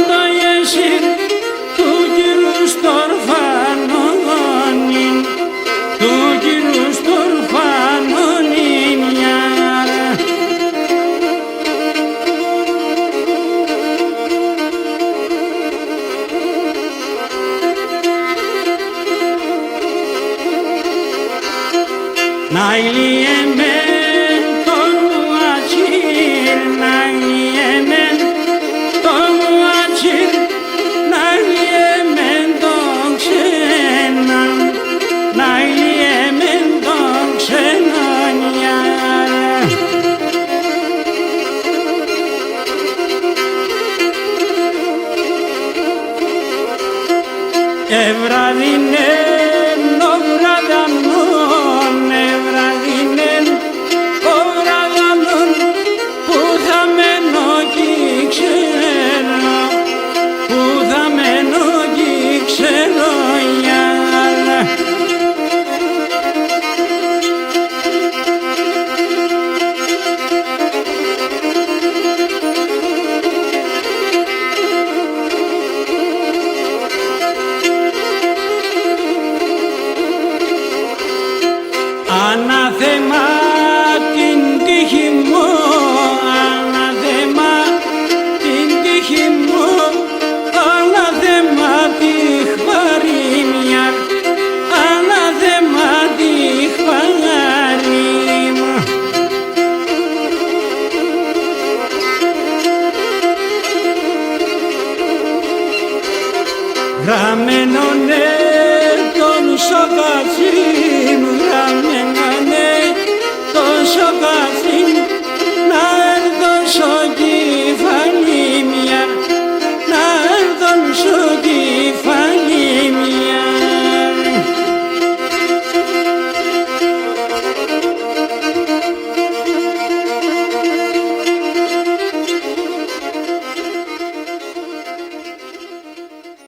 το γεσίν του κυρού στορφανώνιν, του κυρού στορφανώνιν γιάρα. Να ηλιεμέν το μουατσίρ, να ηλιεμέν το μουατσίρ, να ηλιεμέν το ξένα, να ηλιεμέν το ξένα γιάρα. Ευραδινέν ο βραδανόν, ευραδινέν ο βραδανόν, που θα μένω κι ξέρω, που θα μένω κι ξέρω γιάρα. Ανάθεμα την τύχη μου, ανάθεμα την τύχη μου, ανάθεμα τη χαρίμια, ανάθεμα τη χαρίμια. Γραμμένονε τον σοκατσίν, γραμμένονε τον σοκατσίν, να έρθω στο κεφάλι μια, να έρθω στο κεφάλι.